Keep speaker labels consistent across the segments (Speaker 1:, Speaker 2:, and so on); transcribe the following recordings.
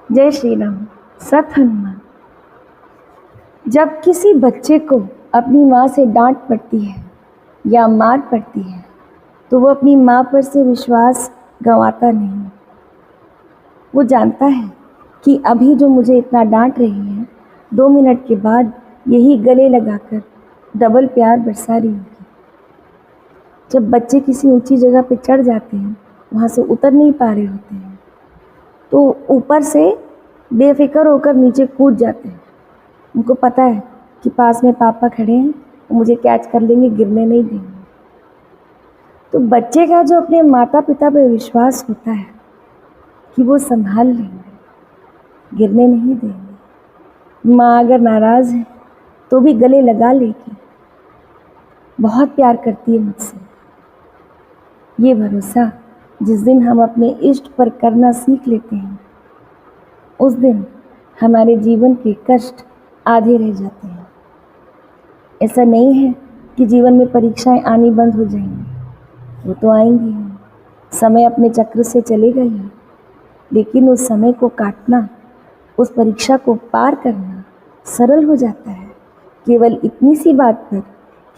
Speaker 1: जय श्री राम। सत हनुमान। जब किसी बच्चे को अपनी माँ से डांट पड़ती है या मार पड़ती है तो वो अपनी माँ पर से विश्वास गंवाता नहीं। वो जानता है कि अभी जो मुझे इतना डांट रही है 2 मिनट के बाद यही गले लगाकर डबल प्यार बरसा रही होगी। जब बच्चे किसी ऊंची जगह पर चढ़ जाते हैं, वहाँ से उतर नहीं पा रहे होते हैं, तो ऊपर से बेफिक्र होकर नीचे कूद जाते हैं। उनको पता है कि पास में पापा खड़े हैं, वो मुझे कैच कर लेंगे, गिरने नहीं देंगे। तो बच्चे का जो अपने माता पिता पर विश्वास होता है कि वो संभाल लेंगे, गिरने नहीं देंगे। माँ अगर नाराज़ है तो भी गले लगा लेगी, बहुत प्यार करती है मुझसे। ये भरोसा जिस दिन हम अपने इष्ट पर करना सीख लेते हैं, उस दिन हमारे जीवन के कष्ट आधे रह जाते हैं। ऐसा नहीं है कि जीवन में परीक्षाएं आनी बंद हो जाएंगी, वो तो आएंगी ही। समय अपने चक्र से चलेगा ही, लेकिन उस समय को काटना, उस परीक्षा को पार करना सरल हो जाता है केवल इतनी सी बात पर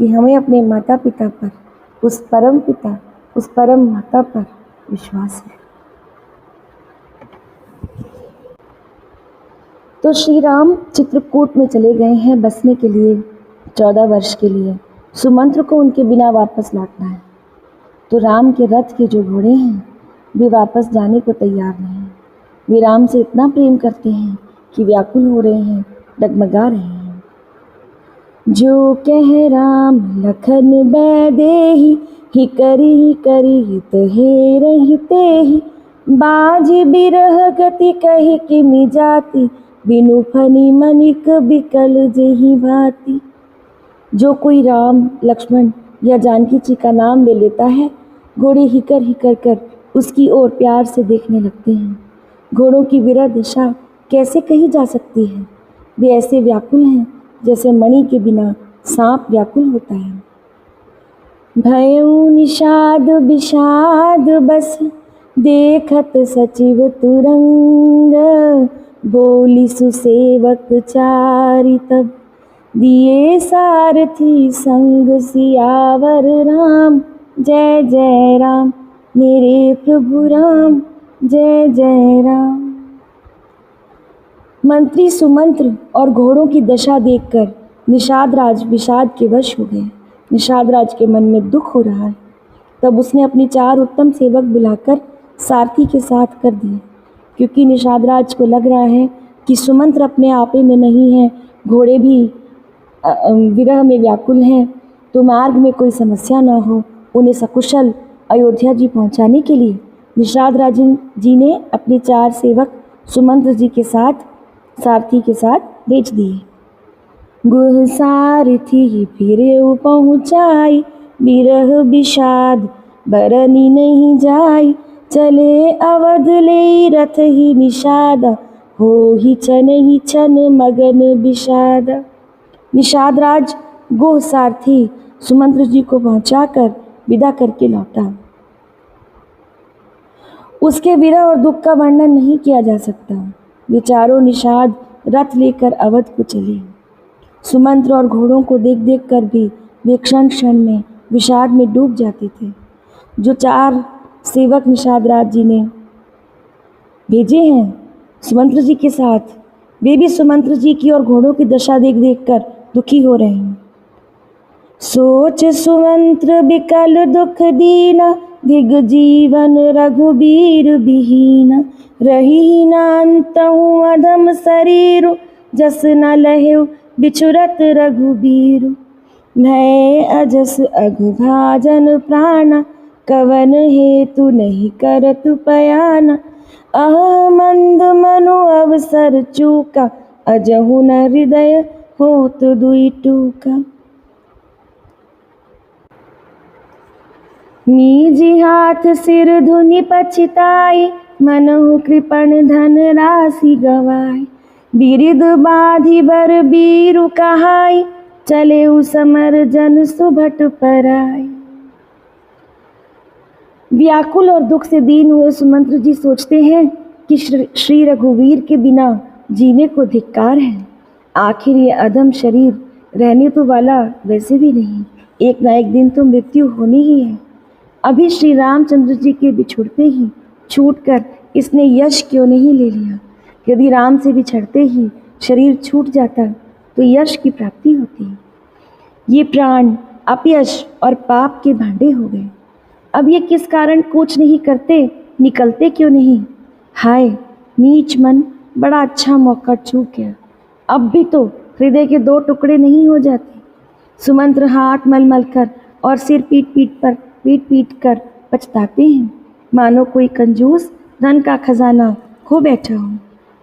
Speaker 1: कि हमें अपने माता पिता पर, उस परम पिता, उस परम माता पर विश्वास है। तो श्री राम चित्रकूट में चले गए हैं बसने के लिए 14 वर्ष के लिए। सुमंत्र को उनके बिना वापस लौटना है। तो राम के रथ के जो घोड़े हैं वे वापस जाने को तैयार नहीं। वे राम से इतना प्रेम करते हैं कि व्याकुल हो रहे हैं, डगमगा रहे हैं। जो कह राम लखन बैदेही, ही करी तहे रहिते ही। बाज बिरह गति कही किमि जाति, बिनु फनी मनिक बिकल जेहि भांति। जो कोई राम, लक्ष्मण या जानकी जी का नाम ले लेता है, घोड़े हिकर कर उसकी ओर प्यार से देखने लगते हैं। घोड़ों की विरह दिशा कैसे कही जा सकती है? वे ऐसे व्याकुल हैं जैसे मणि के बिना सांप व्याकुल होता है। भयउ निषाद विषाद बस, देखत सचिव तुरंग। बोली सुसेवक चारि तब, दिए सारथी संग सियावर राम। जय जय राम मेरे प्रभु राम, जय जय राम। मंत्री सुमंत्र और घोड़ों की दशा देखकर निषाद राज विषाद के वश हो गए। निषाद राज के मन में दुख हो रहा है। तब उसने अपनी 4 उत्तम सेवक बुलाकर सारथी के साथ कर दिए, क्योंकि निषाद राज को लग रहा है कि सुमंत्र अपने आपे में नहीं है, घोड़े भी विरह में व्याकुल हैं, तो मार्ग में कोई समस्या न हो। उन्हें सकुशल अयोध्या जी पहुंचाने के लिए निषाद राज जी ने अपने 4 सेवक सुमंत्र जी के साथ, सारथी के साथ भेज दिए। गुह सारथी फिरेउ पहुँचाई, बिरह विषाद बरनी नहीं जाई। चले अवध ले रथ ही निषादा, हो ही छन मगन विषादा। निषाद राज गोह सारथी सुमंत्र जी को पहुंचाकर विदा करके लौटा। उसके विरह और दुख का वर्णन नहीं किया जा सकता। वे चारों निषाद रथ लेकर अवध को चले। सुमंत्र और घोड़ों को देख देख कर भी वे क्षण क्षण में विषाद में डूब जाते थे। जो 4 सेवक निषाद राज जी ने भेजे हैं सुमंत्र जी के साथ, वे भी सुमंत्र जी की और घोड़ों की दशा देख देख कर दुखी हो रहे हैं। सोच सुमंत्र बिकल दुख दीना, दिग जीवन रघुबीर बिहीना। रही न अंतहु अधम शरीरु, जस न लहेउ बिछुरत रघुबीरु। भय अजस अघभाजन प्राण, कवन हेतु नहीं करतु पयाना। अह मंद मनु अवसर चूका, अजहु न हृदय होत दुई टूका। मीजी हाथ सिर धुनि पछिताई, मनहु कृपण धन राशि गवाई। बिरिद बाधि बर बीरु कहाई, चले समर जन सुभट पराई। व्याकुल और दुख से दीन हुए सुमंत्र जी सोचते हैं कि श्री रघुवीर के बिना जीने को धिक्कार है। आखिर ये अधम शरीर रहने तो वाला वैसे भी नहीं, एक ना एक दिन तो मृत्यु होनी ही है। अभी श्री रामचंद्र जी के बिछुड़ते ही छूटकर इसने यश क्यों नहीं ले लिया? यदि राम से बिछड़ते ही शरीर छूट जाता तो यश की प्राप्ति होती। ये प्राण अपयश और पाप के भांडे हो गए। अब ये किस कारण कूच नहीं करते, निकलते क्यों नहीं? हाय नीच मन, बड़ा अच्छा मौका चूक गया। अब भी तो हृदय के दो टुकड़े नहीं हो जाते। सुमंत्र हाथ मल मल कर और सिर पीट कर पछताते हैं, मानो कोई कंजूस धन का खजाना खो बैठा हो।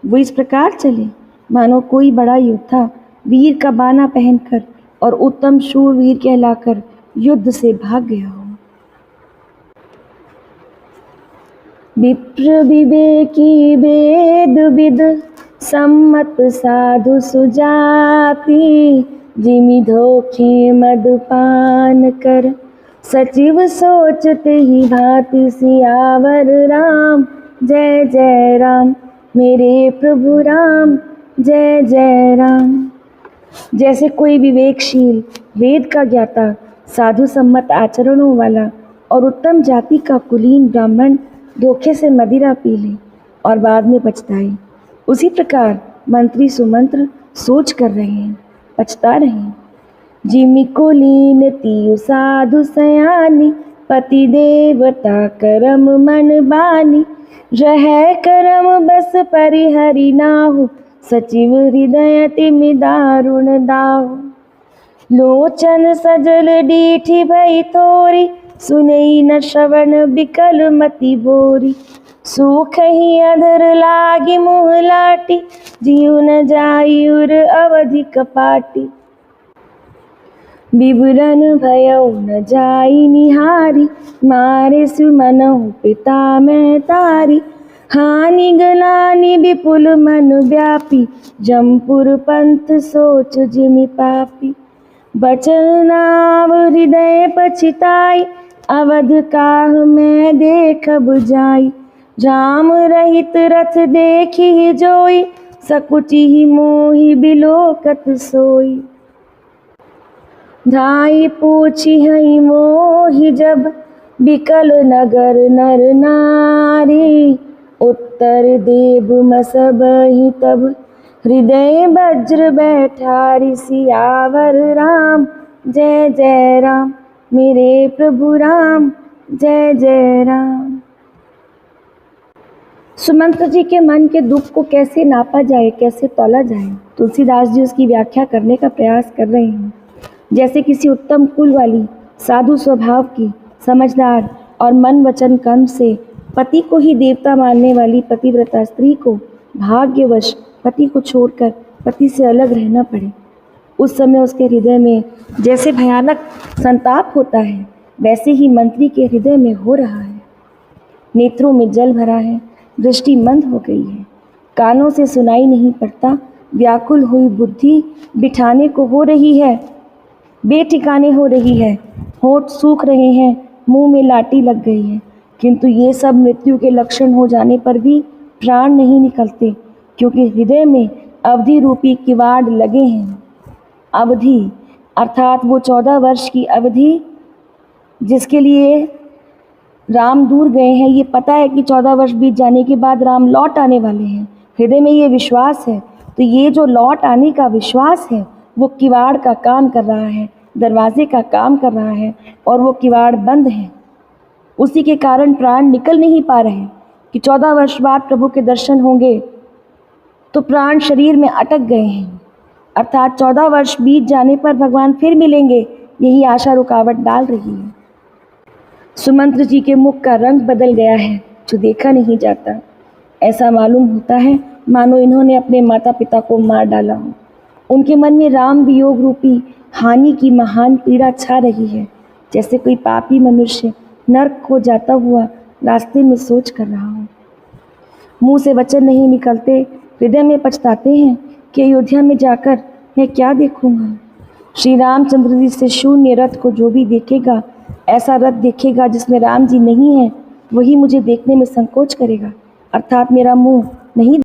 Speaker 1: वो इस प्रकार चले मानो कोई बड़ा योद्धा वीर का बाना पहनकर और उत्तम शूरवीर कहलाकर युद्ध से भाग गया हो। विप्र विवेकी वेद विद सम्मत साधु सुजाति, जिमि धोखे मदपान कर सचिव सोचते ही भांति सियावर राम। जय जय राम मेरे प्रभु राम, जय जय राम। जैसे कोई विवेकशील वेद का ज्ञाता, साधु सम्मत आचरणों वाला और उत्तम जाति का कुलीन ब्राह्मण धोखे से मदिरा पी ले और बाद में पछताए, उसी प्रकार मंत्री सुमंत्र सोच कर रहे हैं, पछता रहे हैं। जिमि कुलीन तियु साधु सयानी, पति देवता करम मन बानी। रह करम बस परिहरि नाहु, सचिव हृदय तिमि दारुण दाहु। लोचन सजल डीठी भई थोरी, सुनई न श्रवण बिकल मति बोरी। सूख ही अधर लागी मुँह लाटी, जियु न जाई उर अवधि कपाटी। विवरण भयउ न जाई निहारी, मारे सुमनहु पिता मैं तारी। हानि गलानि विपुल मन व्यापी, जमपुर पंथ सोच जिमि पापी। बचन नाव हृदय पछिताई, अवध काह मैं देखब जाई। राम रहित रथ देखी जोई, सकुचि ही मोहि बिलोकत सोई। धाई पूछी हई मोहि जब, बिकल नगर नर नारी। उत्तर देव मसबहि तब, हृदय वज्र बैठारी। सियावर राम जय जय राम मेरे प्रभु राम, जय जय राम। सुमंत्र जी के मन के दुख को कैसे नापा जाए, कैसे तौला जाए, तुलसीदास जी उसकी व्याख्या करने का प्रयास कर रहे हैं। जैसे किसी उत्तम कुल वाली, साधु स्वभाव की, समझदार और मन वचन कर्म से पति को ही देवता मानने वाली पतिव्रता स्त्री को भाग्यवश पति को छोड़कर पति से अलग रहना पड़े, उस समय उसके हृदय में जैसे भयानक संताप होता है, वैसे ही मंत्री के हृदय में हो रहा है। नेत्रों में जल भरा है, दृष्टि मंद हो गई है, कानों से सुनाई नहीं पड़ता। व्याकुल हुई बुद्धि बिठाने को हो रही है, बेठिकाने हो रही है। होंठ सूख रहे हैं, मुंह में लाठी लग गई है, किंतु ये सब मृत्यु के लक्षण हो जाने पर भी प्राण नहीं निकलते, क्योंकि हृदय में अवधि रूपी किवाड़ लगे हैं। अवधि अर्थात वो 14 वर्ष की अवधि जिसके लिए राम दूर गए हैं। ये पता है कि 14 वर्ष बीत जाने के बाद राम लौट आने वाले हैं, हृदय में ये विश्वास है। तो ये जो लौट आने का विश्वास है वो किवाड़ का काम कर रहा है, दरवाजे का काम कर रहा है, और वो किवाड़ बंद है। उसी के कारण प्राण निकल नहीं पा रहे कि 14 वर्ष बाद प्रभु के दर्शन होंगे, तो प्राण शरीर में अटक गए हैं। अर्थात 14 वर्ष बीत जाने पर भगवान फिर मिलेंगे, यही आशा रुकावट डाल रही है। सुमंत्र जी के मुख का रंग बदल गया है, जो देखा नहीं जाता। ऐसा मालूम होता है मानो इन्होंने अपने माता पिता को मार डाला हो। उनके मन में राम वियोग रूपी हानि की महान पीड़ा छा रही है, जैसे कोई पापी मनुष्य नर्क को जाता हुआ रास्ते में सोच कर रहा हो। मुंह से वचन नहीं निकलते, हृदय में पछताते हैं कि अयोध्या में जाकर मैं क्या देखूंगा। श्री रामचंद्र जी से शून्य रथ को जो भी देखेगा, ऐसा रथ देखेगा जिसमें राम जी नहीं है, वही मुझे देखने में संकोच करेगा। अर्थात मेरा मुंह नहीं